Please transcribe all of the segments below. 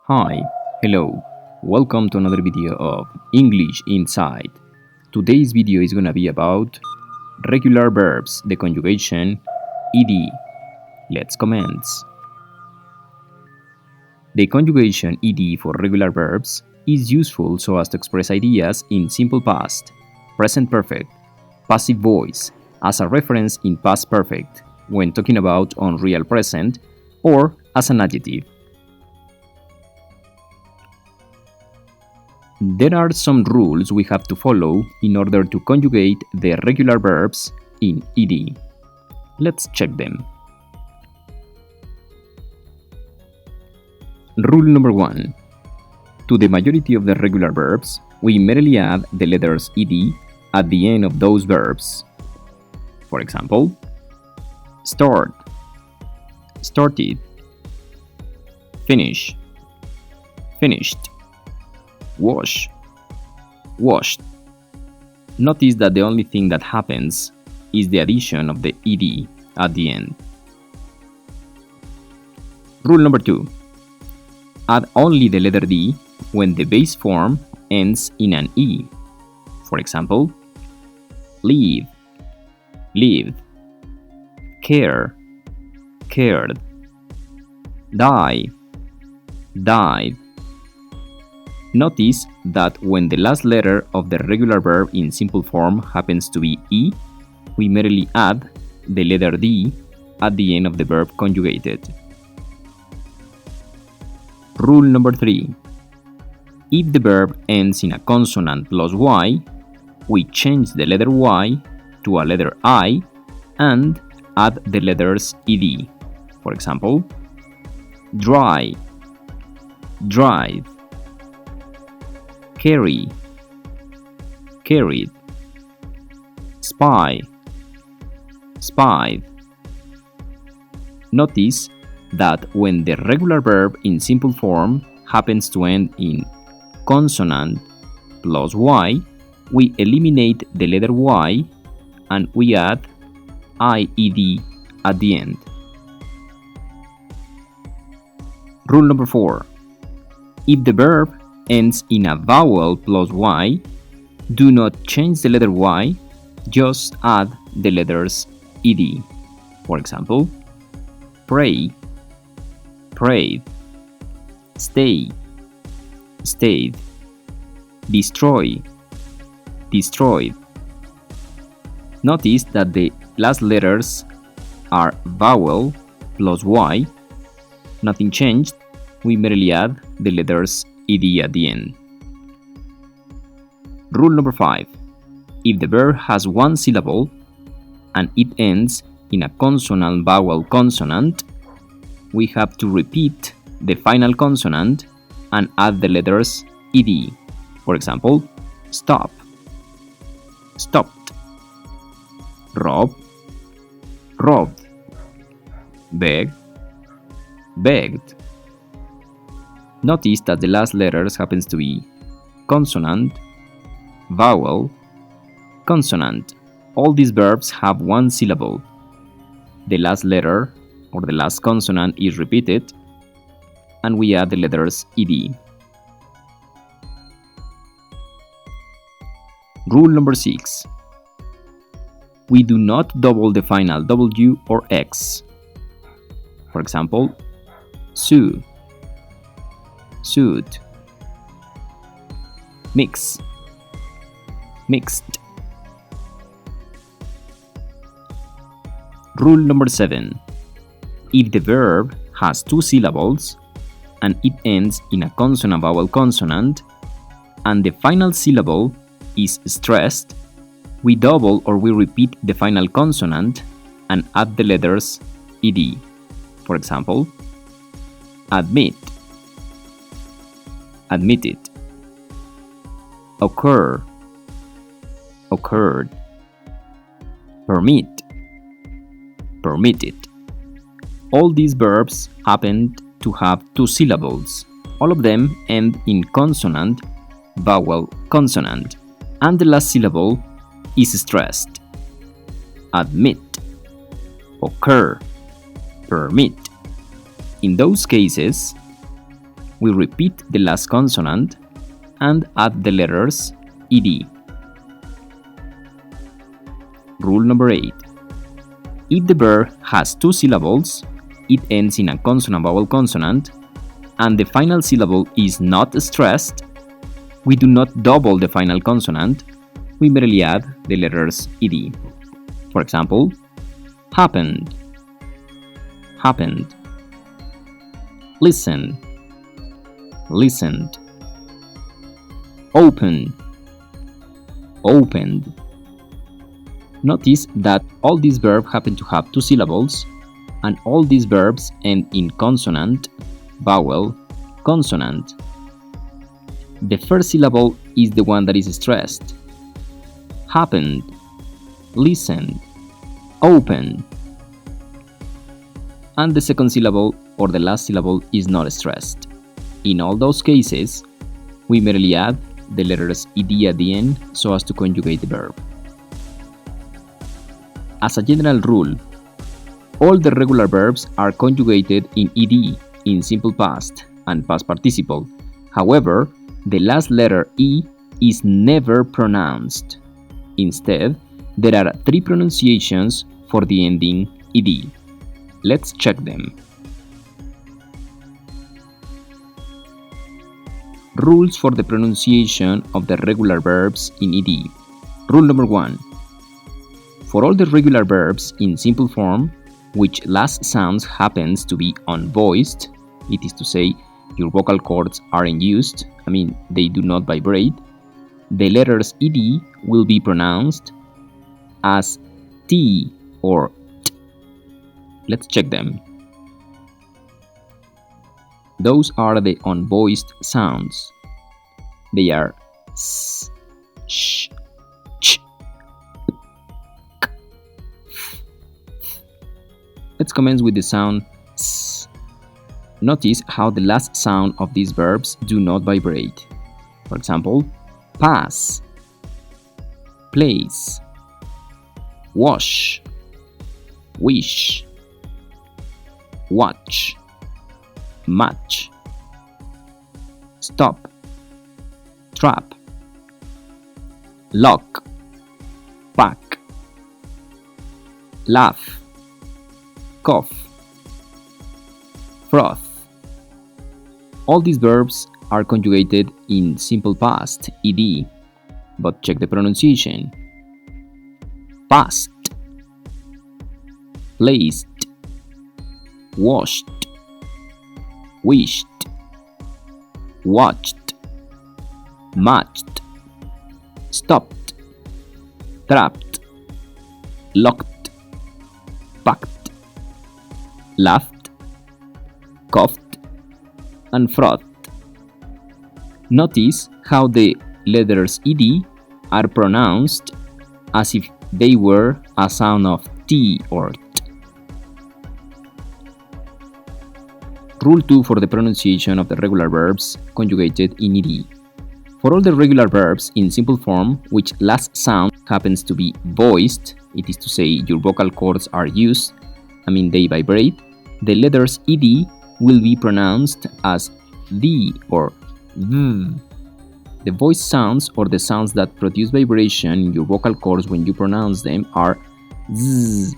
Hi, hello, welcome to another video of English Inside. Today's video is gonna be about regular verbs, the conjugation ed. Let's commence. The conjugation ed for regular verbs is useful so as to express ideas in simple past, present perfect, passive voice, as a reference in past perfect when talking about unreal present, or as an adjective. There are some rules we have to follow in order to conjugate the regular verbs in ed. Let's check them. Rule number 1. To the majority of the regular verbs, we merely add the letters ed at the end of those verbs. For example, start, started, finish, finished, wash, washed. Notice that the only thing that happens is the addition of the ed at the end. Rule number 2. Add only the letter D when the base form ends in an E. For example, leave, lived, care, cared, die, died. Notice that when the last letter of the regular verb in simple form happens to be E, we merely add the letter D at the end of the verb conjugated. Rule number 3. If the verb ends in a consonant plus Y, we change the letter Y to a letter I and add the letters ed. For example, dry, drive, carry, carried, spy, spied. Notice that when the regular verb in simple form happens to end in consonant plus Y, we eliminate the letter Y and we add IED at the end. Rule number 4. If the verb ends in a vowel plus Y, do not change the letter Y, just add the letters ed. For example, pray, prayed, stay, stayed, destroy, destroyed. Notice that the last letters are vowel plus Y. Nothing changed, we merely add the letters ed at the end. Rule number 5. If the verb has one syllable and it ends in a consonant vowel consonant, we have to repeat the final consonant and add the letters ed. For example, stop, stopped, rob, robbed, beg, begged. Notice that the last letters happens to be consonant, vowel, consonant. All these verbs have one syllable. The last letter or the last consonant is repeated and we add the letters ed. Rule number 6. We do not double the final W or X. For example, sue, sued, mix, mixed. Rule number 7. If the verb has two syllables and it ends in a consonant vowel consonant and the final syllable is stressed, we double or we repeat the final consonant and add the letters ed. For example, admit, admitted, occur, occurred, permit, permitted. All these verbs happen to have two syllables. All of them end in consonant, vowel, consonant, and the last syllable is stressed. Admit, occur, permit. In those cases, we repeat the last consonant and add the letters ed. Rule number 8. If the verb has two syllables, it ends in a consonant-vowel consonant, and the final syllable is not stressed, we do not double the final consonant, we merely add the letters ed. For example, happened, happened. Listen, listened. Open, opened. Notice that all these verbs happen to have two syllables, and all these verbs end in consonant, vowel, consonant. The first syllable is the one that is stressed. Happened, listened, opened. And the second syllable or the last syllable is not stressed. In all those cases, we merely add the letters ed at the end so as to conjugate the verb. As a general rule, all the regular verbs are conjugated in ed in simple past and past participle. However, the last letter e is never pronounced. Instead, there are three pronunciations for the ending ed. Let's check them. Rules for the pronunciation of the regular verbs in ed. Rule number 1. For all the regular verbs in simple form, which last sounds happens to be unvoiced, it is to say, your vocal cords aren't used, they do not vibrate, the letters ed will be pronounced as t or t. Let's check them. Those are the unvoiced sounds. They are s, sh, ch, k. Let's commence with the sound s. Notice how the last sound of these verbs do not vibrate. For example, pass, place, wash, wish, watch, match, stop, trap, lock, pack, laugh, cough, froth. All these verbs are conjugated in simple past, ed, but check the pronunciation. Passed, placed, washed, wished, watched, matched, stopped, trapped, locked, packed, laughed, coughed, and frothed. Notice how the letters ed are pronounced as if they were a sound of t or t. Rule 2 for the pronunciation of the regular verbs conjugated in ed. For all the regular verbs in simple form which last sound happens to be voiced, it is to say your vocal cords are used, they vibrate, the letters ed will be pronounced as the or the. The voice sounds or the sounds that produce vibration in your vocal cords when you pronounce them are z,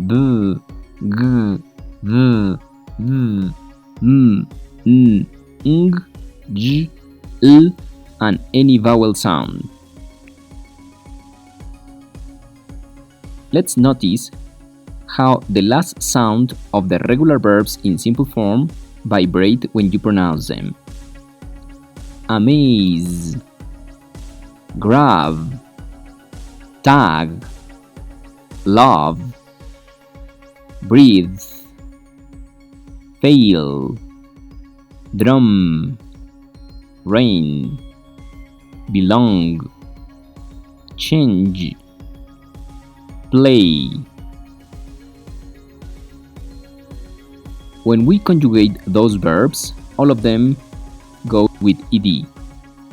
b, g, v, v, m, n, ng, j, l, and any vowel sound. Let's notice how the last sound of the regular verbs in simple form vibrate when you pronounce them. Amaze, grab, tag, love, breathe, fail, drum, rain, belong, change, play. When we conjugate those verbs, all of them go with ed,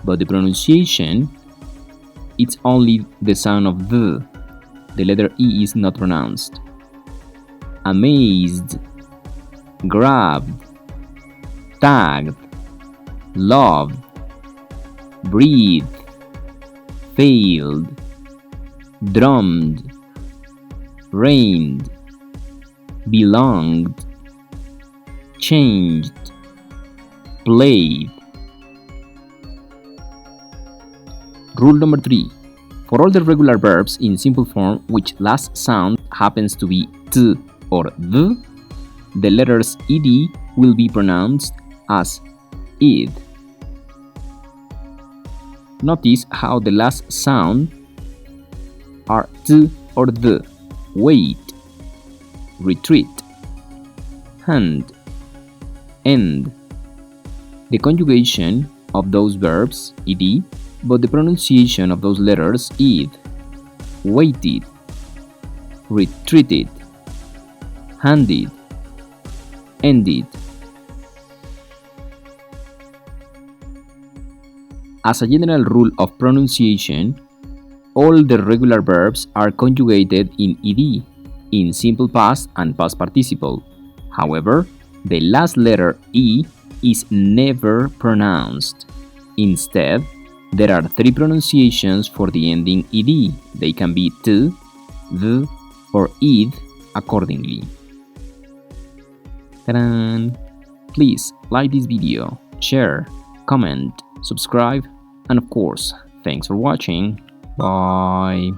but the pronunciation, it's only the sound of the letter e is not pronounced. Amazed, grabbed, tagged, loved, breathed, failed, drummed, rained, belonged, changed, played. Rule number 3. For all the regular verbs in simple form which last sound happens to be t or th, the letters ed will be pronounced as id. Notice how the last sound are t or th. Wait, retreat, hand, end. The conjugation of those verbs ed, but the pronunciation of those letters id. Waited, retreated, handed, ended. As a general rule of pronunciation, all the regular verbs are conjugated in ed, in simple past and past participle. However, the last letter e is never pronounced. Instead, there are 3 pronunciations for the ending ed. They can be t, th, or id accordingly. Ta-da! Please like this video, share, comment, subscribe, and of course, thanks for watching. Bye.